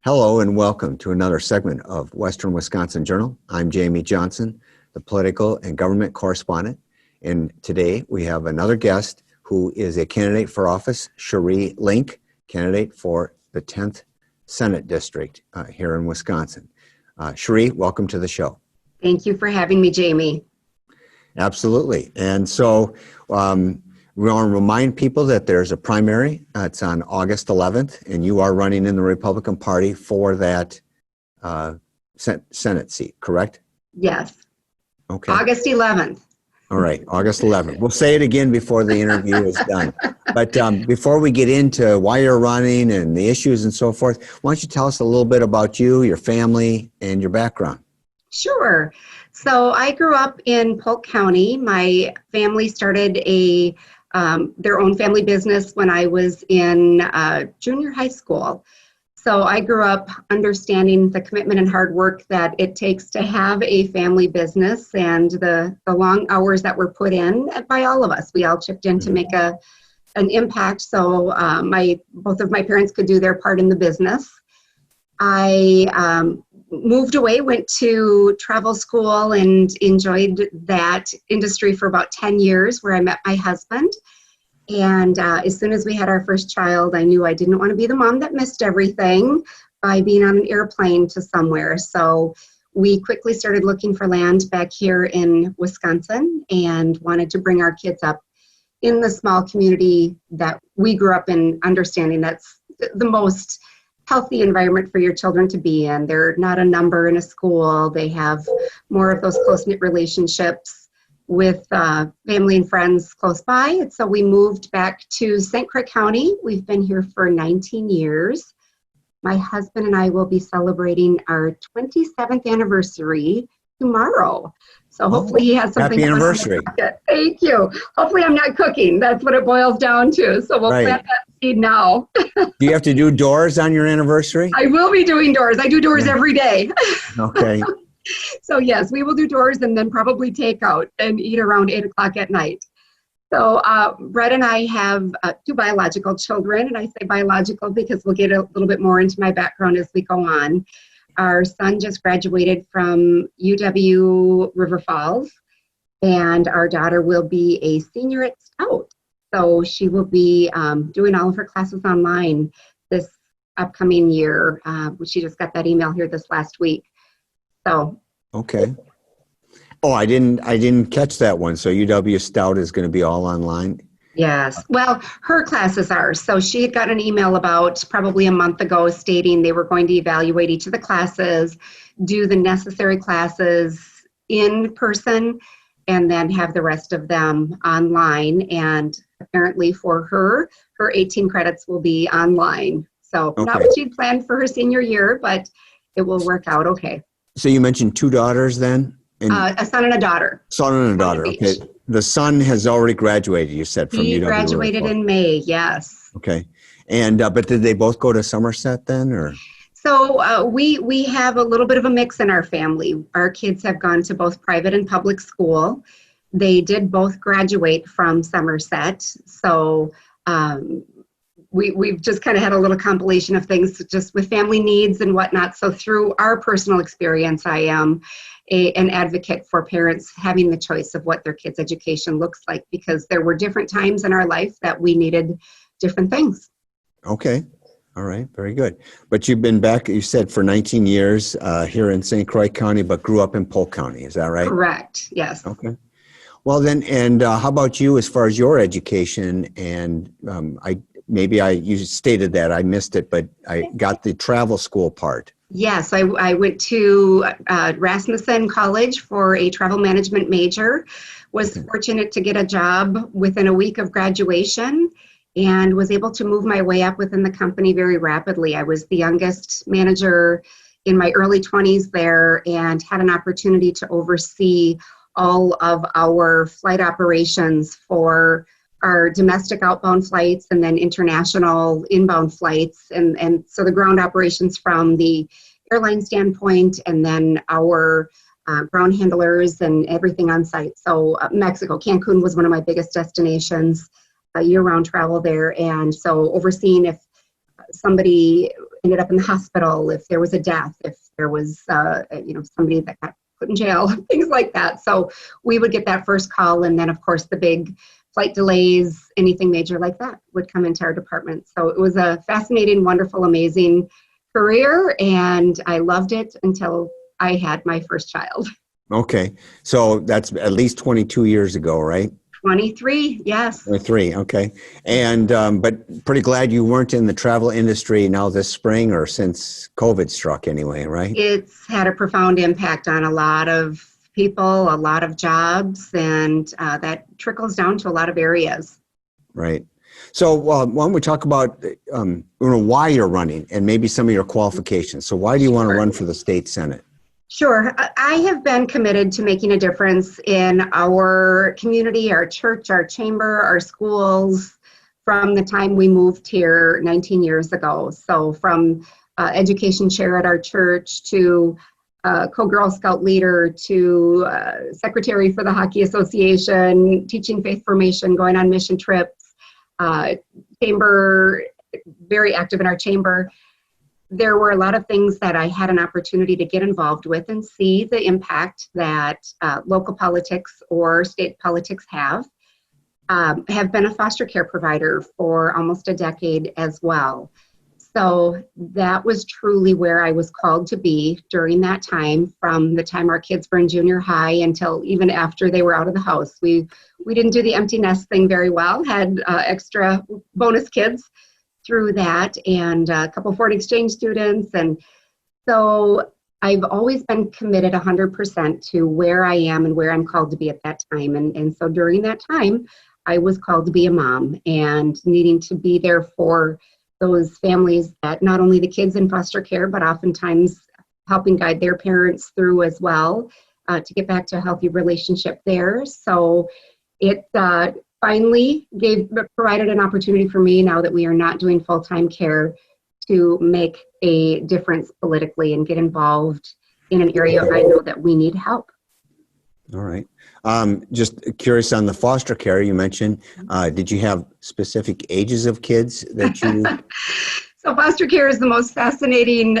Hello and welcome to another segment of Western Wisconsin Journal. I'm Jamie Johnson, the political and government correspondent. And today we have another guest who is a candidate for office, Cherie Link, candidate for the 10th Senate District here in Wisconsin. Cherie, welcome to the show. Thank you for having me, Jamie. Absolutely. And so we want to remind people that there's a primary. It's on August 11th, and you are running in the Republican Party for that Senate seat, correct? Yes. Okay. August 11th. All right, August 11th. We'll say it again before the interview is done. But before we get into why you're running and the issues and so forth, why don't you tell us a little bit about you, your family, and your background? Sure. So I grew up in Polk County. My family started their own family business when I was in junior high school. So I grew up understanding the commitment and hard work that it takes to have a family business and the long hours that were put in by all of us. We all chipped in to make an impact so both of my parents could do their part in the business. I moved away, went to travel school, and enjoyed that industry for about 10 years where I met my husband. And as soon as we had our first child, I knew I didn't want to be the mom that missed everything by being on an airplane to somewhere. So we quickly started looking for land back here in Wisconsin and wanted to bring our kids up in the small community that we grew up in, understanding that's the most healthy environment for your children to be in. They're not a number in a school. They have more of those close-knit relationships with family and friends close by. And so we moved back to St. Croix County. We've been here for 19 years. My husband and I will be celebrating our 27th anniversary tomorrow. So hopefully he has something. Happy anniversary. Thank you. Hopefully I'm not cooking. That's what it boils down to. So we'll plant that seed now. Do you have to do doors on your anniversary? I will be doing doors. I do doors every day. Okay. So yes, we will do doors and then probably take out and eat around 8 o'clock at night. So Brett and I have 2 biological children, and I say biological because we'll get a little bit more into my background as we go on. Our son just graduated from UW River Falls, and our daughter will be a senior at Stout. So she will be doing all of her classes online this upcoming year. She just got that email here this last week. So. Okay. Oh, I didn't catch that one. So UW Stout is going to be all online? Yes. Well, her classes are. So she had gotten an email about probably a month ago stating they were going to evaluate each of the classes, do the necessary classes in person, and then have the rest of them online. And apparently for her 18 credits will be online. So not what she'd planned for her senior year, but it will work out okay. So you mentioned 2 daughters then? A son and a daughter. Son and a daughter. Okay. The son has already graduated, you said, from UW. He graduated in May, yes. Okay. And but did they both go to Somerset then, or? So we have a little bit of a mix in our family. Our kids have gone to both private and public school. They did both graduate from Somerset. So we've just kind of had a little compilation of things just with family needs and whatnot. So through our personal experience, I am an advocate for parents having the choice of what their kids' education looks like, because there were different times in our life that we needed different things. Okay. All right. Very good. But you've been back, you said, for 19 years here in St. Croix County, but grew up in Polk County. Is that right? Correct. Yes. Okay. Well then, and how about you as far as your education? And you stated that, I missed it, but I got the travel school part. Yes, I went to Rasmussen College for a travel management major, was fortunate to get a job within a week of graduation, and was able to move my way up within the company very rapidly. I was the youngest manager in my early 20s there, and had an opportunity to oversee all of our flight operations for our domestic outbound flights and then international inbound flights. And so the ground operations from the airline standpoint, and then our ground handlers and everything on site. So Mexico, Cancun was one of my biggest destinations, year-round travel there. And so overseeing if somebody ended up in the hospital, if there was a death, if there was somebody that got put in jail, things like that. So we would get that first call, and then of course the big flight delays, anything major like that would come into our department. So it was a fascinating, wonderful, amazing career, and I loved it until I had my first child. Okay. So that's at least 22 years ago, right? 23, yes. 23, okay. And, but pretty glad you weren't in the travel industry now this spring or since COVID struck anyway, right? It's had a profound impact on a lot of people, a lot of jobs, and that trickles down to a lot of areas. Right. So why don't we talk about why you're running and maybe some of your qualifications. So why do you want to run for the state Senate? Sure. I have been committed to making a difference in our community, our church, our chamber, our schools from the time we moved here 19 years ago. So from education chair at our church to co-Girl Scout leader to secretary for the Hockey Association, teaching faith formation, going on mission trips, chamber, very active in our chamber. There were a lot of things that I had an opportunity to get involved with and see the impact that local politics or state politics have been a foster care provider for almost a decade as well. So that was truly where I was called to be during that time, from the time our kids were in junior high until even after they were out of the house. We didn't do the empty nest thing very well, had extra bonus kids through that, and a couple foreign exchange students. And so I've always been committed 100% to where I am and where I'm called to be at that time. And so during that time, I was called to be a mom and needing to be there for those families that not only the kids in foster care, but oftentimes helping guide their parents through as well, to get back to a healthy relationship there. So it finally provided an opportunity for me, now that we are not doing full-time care, to make a difference politically and get involved in an area I know that we need help. All right. Just curious on the foster care you mentioned, did you have specific ages of kids that you... So foster care is the most fascinating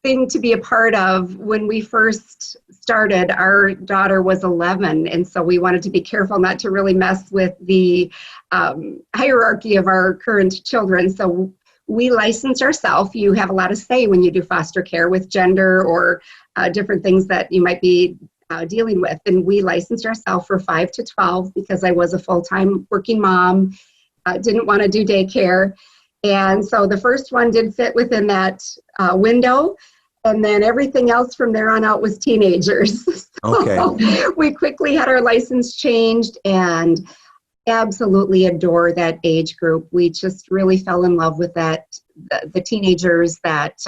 thing to be a part of. When we first started, our daughter was 11, and so we wanted to be careful not to really mess with the hierarchy of our current children. So we licensed ourselves. You have a lot of say when you do foster care with gender or different things that you might be dealing with. And we licensed ourselves for 5 to 12 because I was a full-time working mom, didn't want to do daycare. And so the first one did fit within that window. And then everything else from there on out was teenagers. Okay. So we quickly had our license changed and absolutely adore that age group. We just really fell in love with that, the teenagers that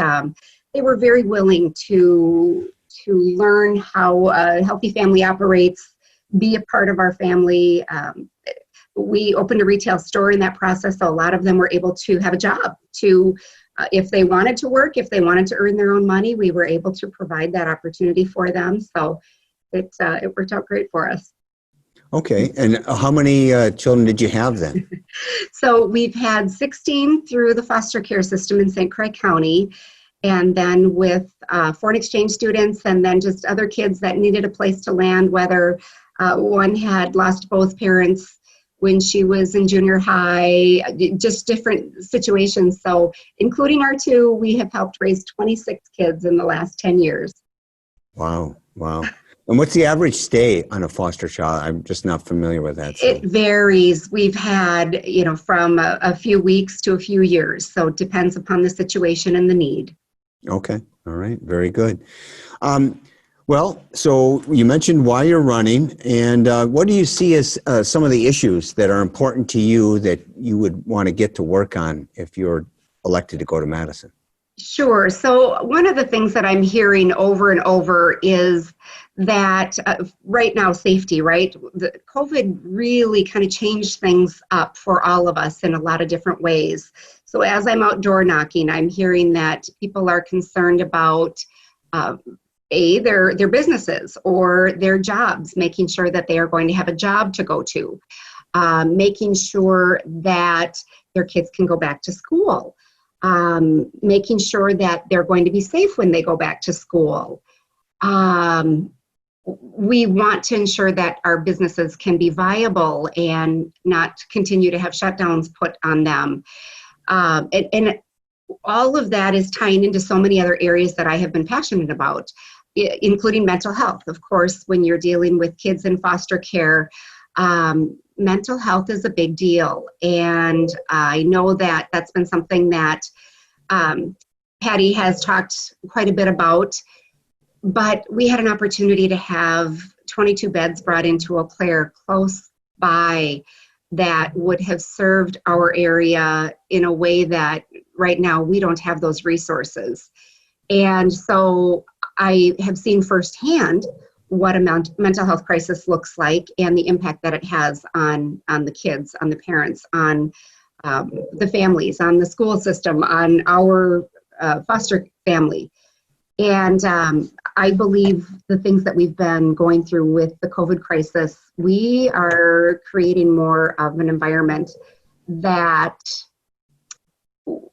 they were very willing to learn how a healthy family operates, be a part of our family. We opened a retail store in that process, so a lot of them were able to have a job to, if they wanted to work, if they wanted to earn their own money, we were able to provide that opportunity for them. So it worked out great for us. Okay. And how many children did you have then? So we've had 16 through the foster care system in St. Croix County, and then with foreign exchange students, and then just other kids that needed a place to land, whether one had lost both parents when she was in junior high, just different situations. So including our two, we have helped raise 26 kids in the last 10 years. Wow. Wow. And what's the average stay on a foster child? I'm just not familiar with that. So. It varies. We've had, from a few weeks to a few years. So it depends upon the situation and the need. Okay. All right. Very good. Well, so you mentioned why you're running, and what do you see as some of the issues that are important to you that you would want to get to work on if you're elected to go to Madison? Sure. So one of the things that I'm hearing over and over is that right now, safety, right? The COVID really kind of changed things up for all of us in a lot of different ways. So as I'm outdoor knocking, I'm hearing that people are concerned about their businesses or their jobs, making sure that they are going to have a job to go to, making sure that their kids can go back to school. making sure that they're going to be safe when they go back to school. We want to ensure that our businesses can be viable and not continue to have shutdowns put on them. And all of that is tying into so many other areas that I have been passionate about, including mental health. Of course, when you're dealing with kids in foster care, mental health is a big deal. And I know that that's been something that Patty has talked quite a bit about. But we had an opportunity to have 22 beds brought into Eau Claire close by that would have served our area in a way that right now we don't have those resources. And so I have seen firsthand what a mental health crisis looks like and the impact that it has on the kids, on the parents, on the families, on the school system, on our foster family. And I believe the things that we've been going through with the COVID crisis, we are creating more of an environment that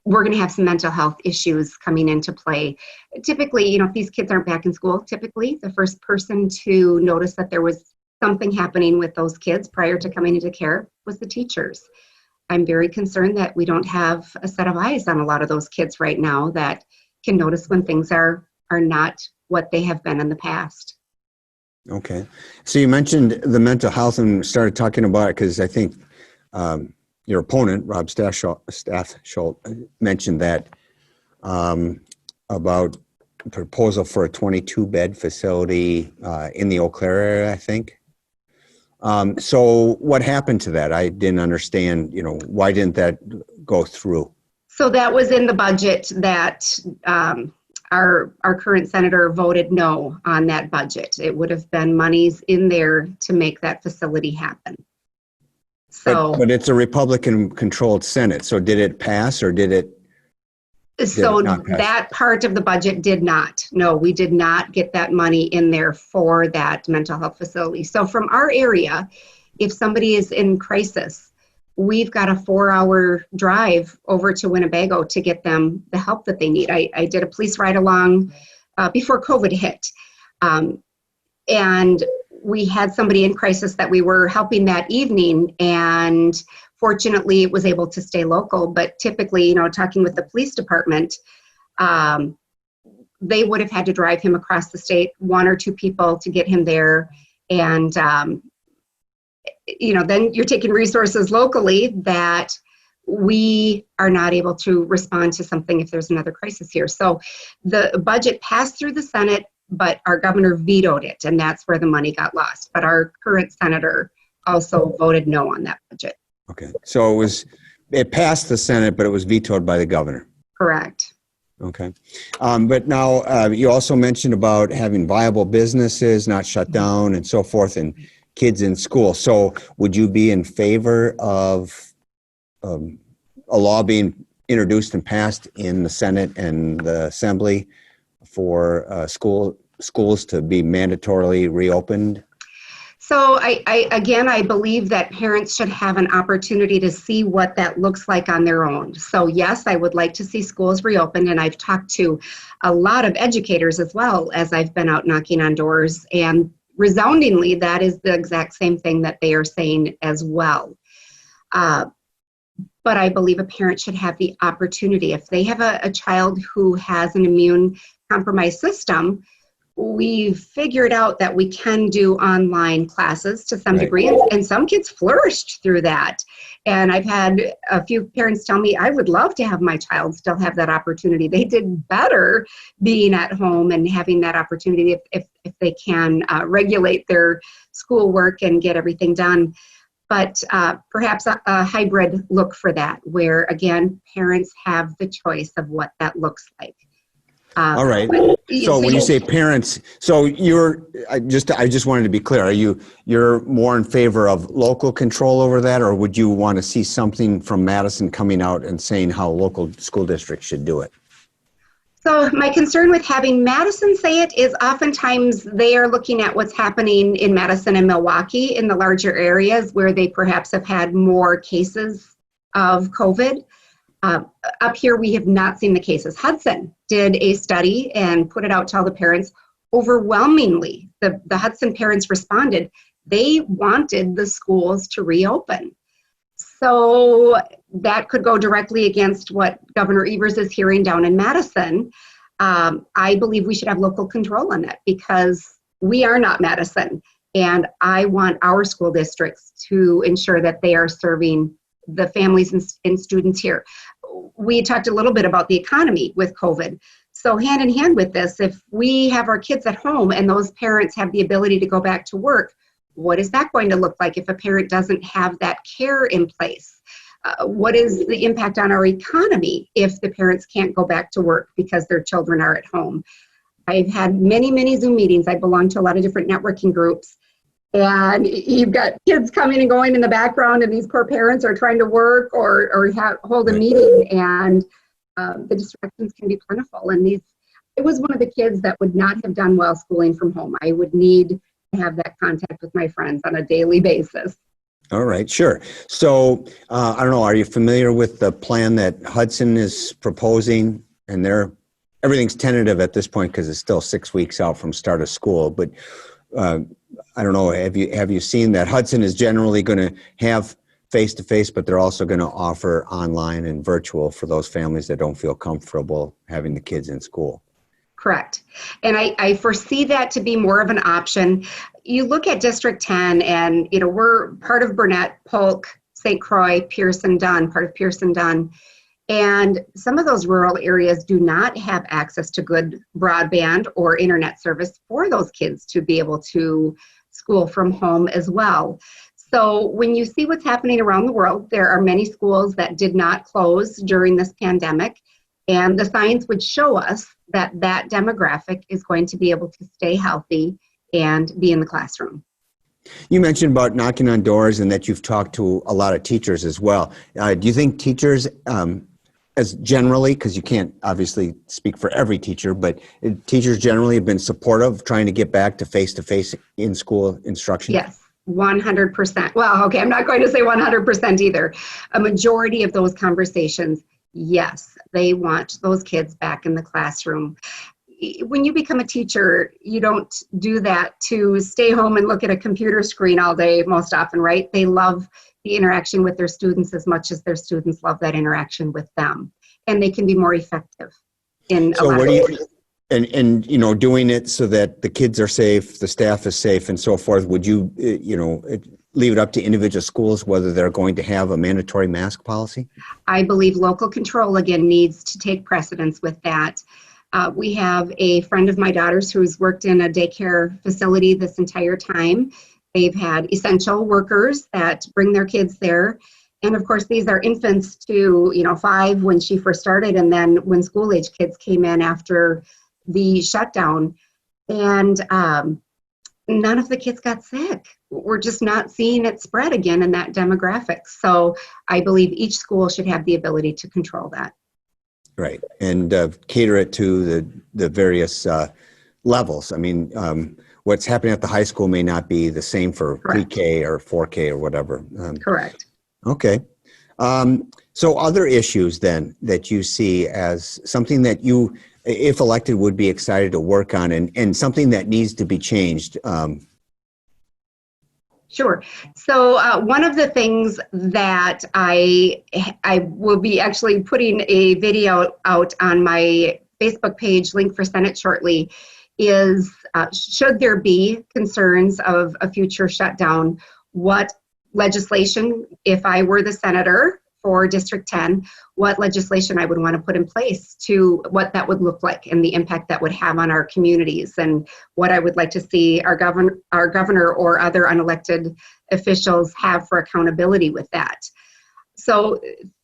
we're going to have some mental health issues coming into play. Typically, if these kids aren't back in school, typically the first person to notice that there was something happening with those kids prior to coming into care was the teachers. I'm very concerned that we don't have a set of eyes on a lot of those kids right now that can notice when things are not what they have been in the past. Okay. So you mentioned the mental health and started talking about it because I think your opponent, Rob Staffsholt, mentioned that about a proposal for a 22-bed facility in the Eau Claire area, I think. So what happened to that? I didn't understand, why didn't that go through? So that was in the budget that our current senator voted no on that budget. It would have been monies in there to make that facility happen. So, but it's a Republican-controlled Senate. So did it pass or did it? So that part of the budget did not. No, we did not get that money in there for that mental health facility. So from our area, if somebody is in crisis, we've got a 4-hour drive over to Winnebago to get them the help that they need. I did a police ride along before COVID hit. And we had somebody in crisis that we were helping that evening. And fortunately, it was able to stay local. But typically, talking with the police department, they would have had to drive him across the state, 1 or 2 people to get him there. And then you're taking resources locally that we are not able to respond to something if there's another crisis here. So the budget passed through the Senate, but our governor vetoed it, and that's where the money got lost. But our current senator also voted no on that budget. Okay, so it passed the Senate, but it was vetoed by the governor. Correct. Okay, but now you also mentioned about having viable businesses, not shut down, and so forth, and kids in school. So would you be in favor of a law being introduced and passed in the Senate and the Assembly for schools to be mandatorily reopened? So I believe that parents should have an opportunity to see what that looks like on their own. So yes, I would like to see schools reopened, and I've talked to a lot of educators as well as I've been out knocking on doors, and resoundingly, that is the exact same thing that they are saying as well. But I believe a parent should have the opportunity. If they have a child who has an immune compromised system, we've figured out that we can do online classes to some degree, and some kids flourished through that. And I've had a few parents tell me, I would love to have my child still have that opportunity. They did better being at home and having that opportunity if they can regulate their schoolwork and get everything done. But perhaps a hybrid look for that, where again, parents have the choice of what that looks like. All right. So when you say parents, so I just wanted to be clear. You're more in favor of local control over that, or would you want to see something from Madison coming out and saying how local school districts should do it? So my concern with having Madison say it is oftentimes they are looking at what's happening in Madison and Milwaukee in the larger areas where they perhaps have had more cases of COVID. Up here, we have not seen the cases. Hudson did a study and put it out to all the parents. Overwhelmingly, the Hudson parents responded, they wanted the schools to reopen. So that could go directly against what Governor Evers is hearing down in Madison. I believe we should have local control on that because we are not Madison. And I want our school districts to ensure that they are serving the families and students here. We talked a little bit about the economy with COVID. So hand in hand with this, if we have our kids at home and those parents have the ability to go back to work, what is that going to look like if a parent doesn't have that care in place? What is the impact on our economy if the parents can't go back to work because their children are at home? I've had many, many Zoom meetings. I belong to a lot of different networking groups. And you've got kids coming and going in the background, and these poor parents are trying to work or hold a meeting, and the distractions can be plentiful. And it was one of the kids that would not have done well schooling from home. I would need to have that contact with my friends on a daily basis. All right, sure. So I don't know, are you familiar with the plan that Hudson is proposing? And everything's tentative at this point because it's still 6 weeks out from start of school. But I don't know, have you seen that Hudson is generally going to have face-to-face, but they're also going to offer online and virtual for those families that don't feel comfortable having the kids in school? Correct. And I foresee that to be more of an option. You look at District 10 and, we're part of Burnett, Polk, St. Croix, Pearson, Dunn, part of Pearson, Dunn. And some of those rural areas do not have access to good broadband or internet service for those kids to be able to school from home as well. So when you see what's happening around the world, there are many schools that did not close during this pandemic. And the science would show us that that demographic is going to be able to stay healthy and be in the classroom. You mentioned about knocking on doors and that you've talked to a lot of teachers as well. Do you think teachers, as generally, because you can't obviously speak for every teacher, but teachers generally have been supportive of trying to get back to face-to-face in-school instruction? Yes. 100%. Well, okay, I'm not going to say 100% either. A majority of those conversations, yes, they want those kids back in the classroom. When you become a teacher, you don't do that to stay home and look at a computer screen all day most often, right? They love the interaction with their students as much as their students love that interaction with them. And they can be more effective in a lot of ways. And doing it so that the kids are safe, the staff is safe, and so forth, would you, leave it up to individual schools whether they're going to have a mandatory mask policy? I believe local control, again, needs to take precedence with that. We have a friend of my daughter's who's worked in a daycare facility this entire time. They've had essential workers that bring their kids there. And of course, these are infants to, 5 when she first started, and then when school-age kids came in after the shutdown, and none of the kids got sick. We're just not seeing it spread again in that demographic. So I believe each school should have the ability to control that. Right, and cater it to the various levels. I mean, what's happening at the high school may not be the same for pre-K or 4K or whatever. Correct. Okay. So other issues then that you see as something that you, if elected, would be excited to work on and something that needs to be changed? Sure. So one of the things that I will be actually putting a video out on my Facebook page, link for Senate shortly, is should there be concerns of a future shutdown, what legislation, if I were the senator for District 10, what legislation I would want to put in place to what that would look like and the impact that would have on our communities, and what I would like to see our governor or other unelected officials have for accountability with that. So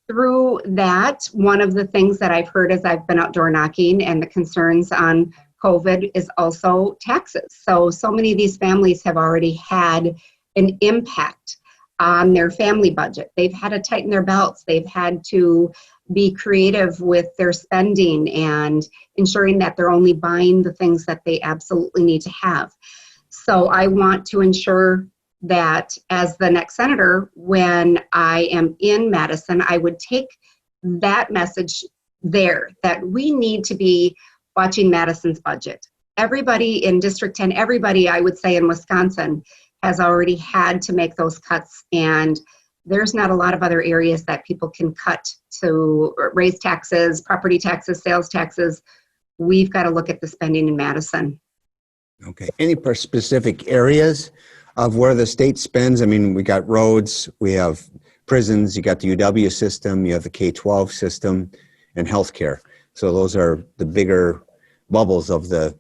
through that, one of the things that I've heard as I've been outdoor knocking and the concerns on COVID is also taxes. So many of these families have already had an impact on their family budget. They've had to tighten their belts. They've had to be creative with their spending and ensuring that they're only buying the things that they absolutely need to have. So I want to ensure that as the next senator, when I am in Madison, I would take that message there, that we need to be watching Madison's budget. Everybody in District 10, everybody I would say in Wisconsin has already had to make those cuts, and there's not a lot of other areas that people can cut to raise taxes, property taxes, sales taxes. We've got to look at the spending in Madison. Okay. Any specific areas of where the state spends? I mean, we got roads, we have prisons, you got the UW system, you have the K-12 system, and healthcare. So those are the bigger bubbles of the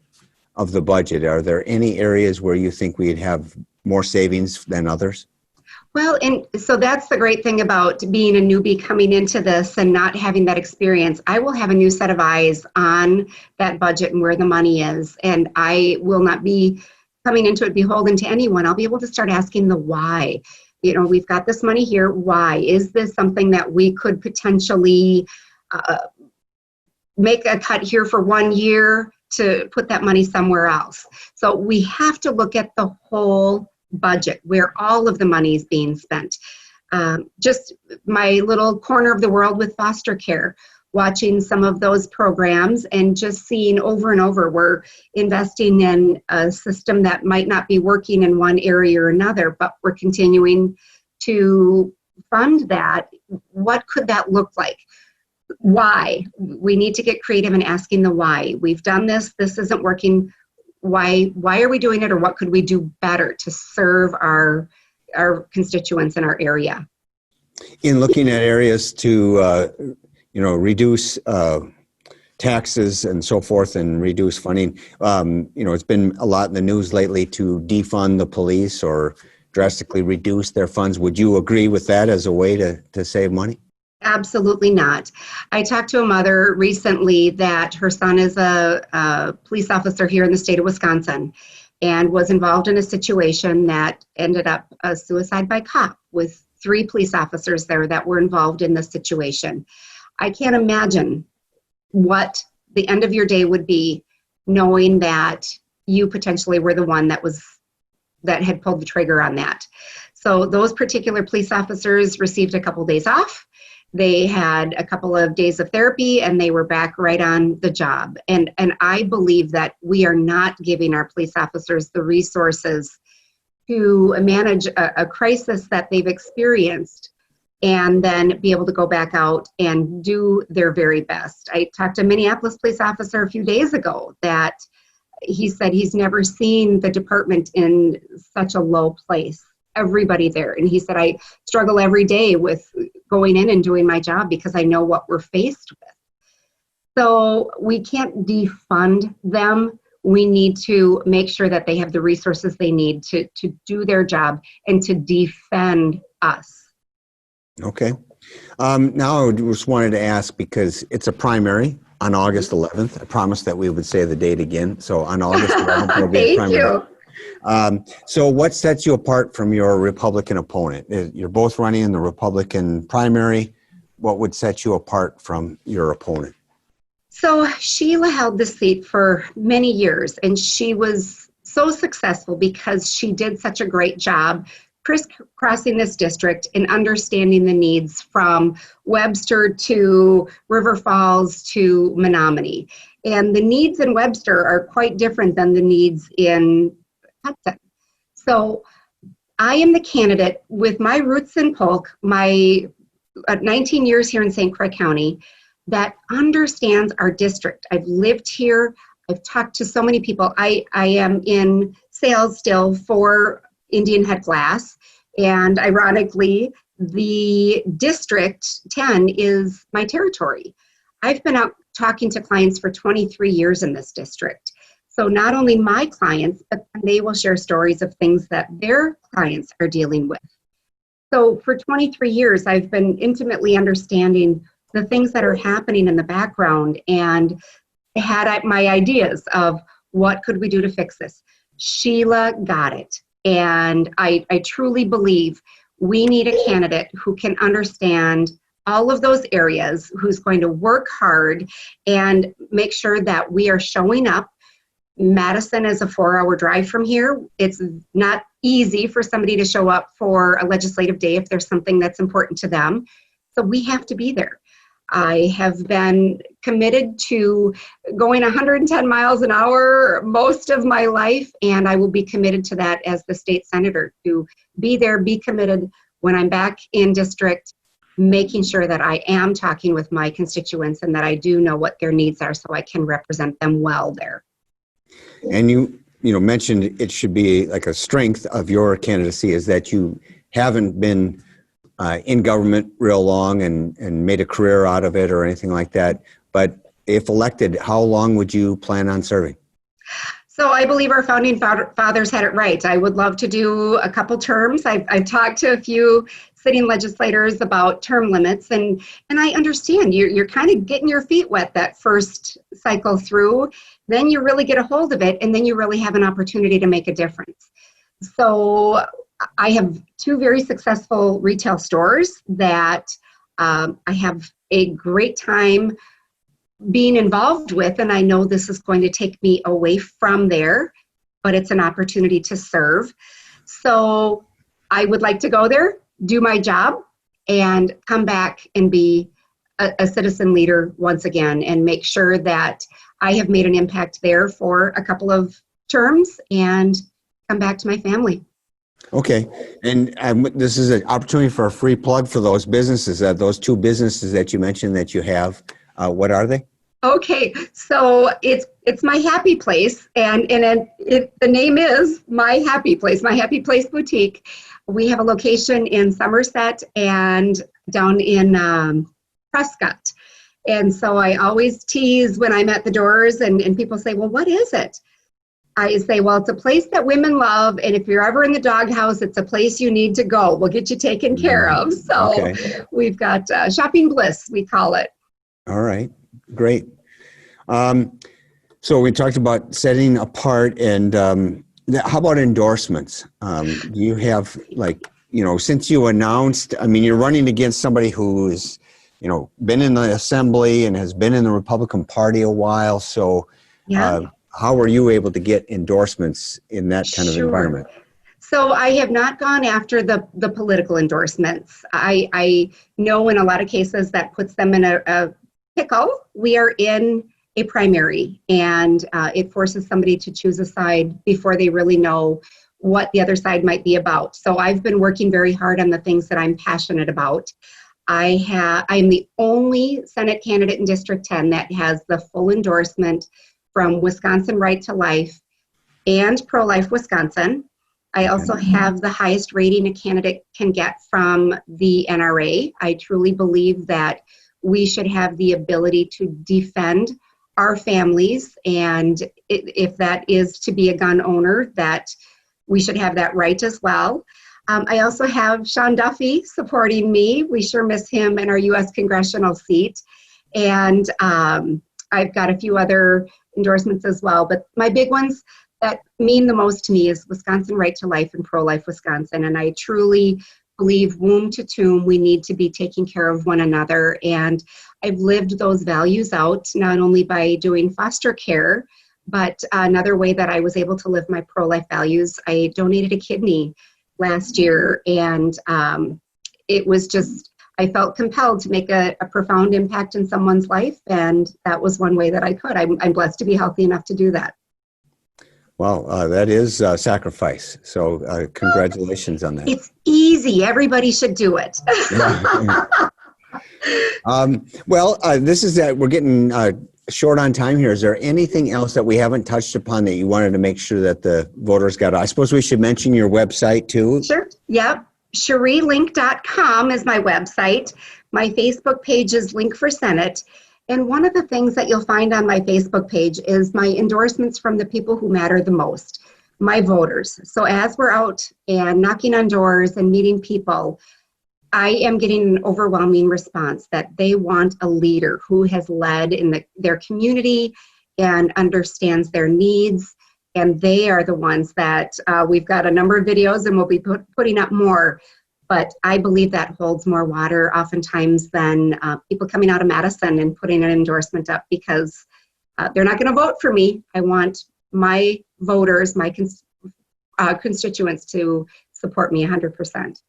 budget. Are there any areas where you think we'd have more savings than others? Well, and so that's the great thing about being a newbie coming into this and not having that experience. I will have a new set of eyes on that budget and where the money is, and I will not be coming into it beholden to anyone. I'll be able to start asking the why. You know, we've got this money here. Why? Is this something that we could potentially make a cut here for 1 year to put that money somewhere else? So we have to look at the whole budget, where all of the money is being spent. Just my little corner of the world with foster care, watching some of those programs and just seeing over and over, we're investing in a system that might not be working in one area or another, but we're continuing to fund that. What could that look like? Why? We need to get creative in asking the why. We've done this isn't working. Why are we doing it, or what could we do better to serve our constituents in our area? In looking at areas to reduce taxes and so forth and reduce funding, it's been a lot in the news lately to defund the police or drastically reduce their funds. Would you agree with that as a way to save money? Absolutely not. I talked to a mother recently that her son is a police officer here in the state of Wisconsin and was involved in a situation that ended up a suicide by cop with 3 police officers there that were involved in this situation. I can't imagine what the end of your day would be knowing that you potentially were the one that had pulled the trigger on that. So those particular police officers received a couple days off. They had a couple of days of therapy and they were back right on the job. And I believe that we are not giving our police officers the resources to manage a crisis that they've experienced and then be able to go back out and do their very best. I talked to a Minneapolis police officer a few days ago that he said he's never seen the department in such a low place. Everybody there. And he said, I struggle every day with going in and doing my job because I know what we're faced with. So we can't defund them. We need to make sure that they have the resources they need to do their job and to defend us. Okay. Now I just wanted to ask, because it's a primary on August 11th. I promised that we would say the date again. So on August 11th, there'll be a primary. Thank you. So what sets you apart from your Republican opponent? You're both running in the Republican primary. What would set you apart from your opponent? So Sheila held the seat for many years, and she was so successful because she did such a great job crisscrossing this district and understanding the needs from Webster to River Falls to Menominee. And the needs in Webster are quite different than the needs in Hudson. So I am the candidate with my roots in Polk, my 19 years here in St. Croix County, that understands our district. I've lived here. I've talked to so many people. I am in sales still for Indian Head Glass. And ironically, the District 10 is my territory. I've been out talking to clients for 23 years in this district. So not only my clients, but they will share stories of things that their clients are dealing with. So for 23 years, I've been intimately understanding the things that are happening in the background and had my ideas of what could we do to fix this. Sheila got it. And I truly believe we need a candidate who can understand all of those areas, who's going to work hard and make sure that we are showing up. Madison is a 4-hour drive from here. It's not easy for somebody to show up for a legislative day if there's something that's important to them. So we have to be there. I have been committed to going 110 miles an hour most of my life, and I will be committed to that as the state senator, to be there, be committed when I'm back in district, making sure that I am talking with my constituents and that I do know what their needs are so I can represent them well there. And you mentioned it should be like a strength of your candidacy is that you haven't been in government real long and made a career out of it or anything like that. But if elected, how long would you plan on serving? So I believe our founding fathers had it right. I would love to do a couple terms. I've talked to a few sitting legislators about term limits, and I understand you're kind of getting your feet wet that first cycle through. Then you really get a hold of it, and then you really have an opportunity to make a difference. So I have two very successful retail stores that I have a great time being involved with, and I know this is going to take me away from there, but it's an opportunity to serve. So I would like to go there, do my job, and come back and be a citizen leader once again and make sure that I have made an impact there for a couple of terms and come back to my family. Okay, and this is an opportunity for a free plug for those businesses, those two businesses that you mentioned that you have. What are they? Okay, so it's My Happy Place, and the name is My Happy Place, My Happy Place Boutique. We have a location in Somerset and down in Prescott. And so I always tease when I'm at the doors and people say, well, what is it? I say, well, it's a place that women love, and if you're ever in the doghouse, it's a place you need to go. We'll get you taken care of. So okay. We've got shopping bliss, we call it. All right, great. So we talked about setting apart, and how about endorsements? Do you have, since you announced, you're running against somebody who is, been in the assembly and has been in the Republican Party a while. So yeah. How were you able to get endorsements in that kind of environment? So I have not gone after the political endorsements. I know in a lot of cases that puts them in a pickle. We are in a primary, and it forces somebody to choose a side before they really know what the other side might be about. So I've been working very hard on the things that I'm passionate about. I am the only Senate candidate in District 10 that has the full endorsement from Wisconsin Right to Life and Pro-Life Wisconsin. I also have the highest rating a candidate can get from the NRA. I truly believe that we should have the ability to defend our families, and if that is to be a gun owner, that we should have that right as well. I also have Sean Duffy supporting me. We sure miss him in our U.S. congressional seat. And I've got a few other endorsements as well, but my big ones that mean the most to me is Wisconsin Right to Life and Pro-Life Wisconsin. And I truly believe womb to tomb, we need to be taking care of one another. And I've lived those values out, not only by doing foster care, but another way that I was able to live my pro-life values, I donated a kidney last year. And it was just, I felt compelled to make a profound impact in someone's life. And that was one way that I could. I'm blessed to be healthy enough to do that. Well, that is sacrifice. So congratulations on that. It's easy. Everybody should do it. This is that we're getting short on time here. Is there anything else that we haven't touched upon that you wanted to make sure that the voters got? I suppose we should mention your website too. Sure. Yep. CherieLink.com is my website. My Facebook page is Link for Senate. And one of the things that you'll find on my Facebook page is my endorsements from the people who matter the most, my voters. So as we're out and knocking on doors and meeting people, I am getting an overwhelming response that they want a leader who has led in their community and understands their needs. And they are the ones that we've got a number of videos, and we'll be putting up more. But I believe that holds more water oftentimes than people coming out of Madison and putting an endorsement up, because they're not going to vote for me. I want my voters, my constituents to support me 100%.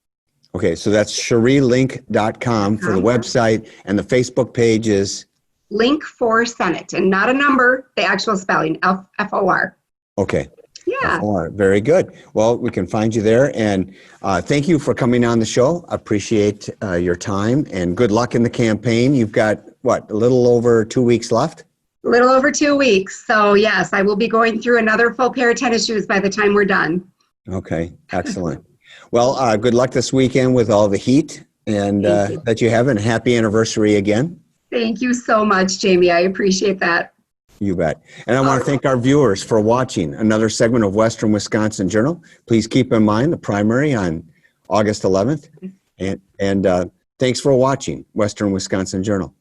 Okay, so that's CherieLink.com for the website, and the Facebook page is? Link for Senate, and not a number, the actual spelling, F-O-R. Okay. Yeah. F-O-R. Very good. Well, we can find you there, and thank you for coming on the show. Appreciate your time, and good luck in the campaign. You've got, what, a little over 2 weeks left? A little over 2 weeks. So yes, I will be going through another full pair of tennis shoes by the time we're done. Okay, excellent. Well, good luck this weekend with all the heat and that you have, and happy anniversary again. Thank you so much, Jamie. I appreciate that. You bet. And I want to thank our viewers for watching another segment of Western Wisconsin Journal. Please keep in mind the primary on August 11th. And thanks for watching Western Wisconsin Journal.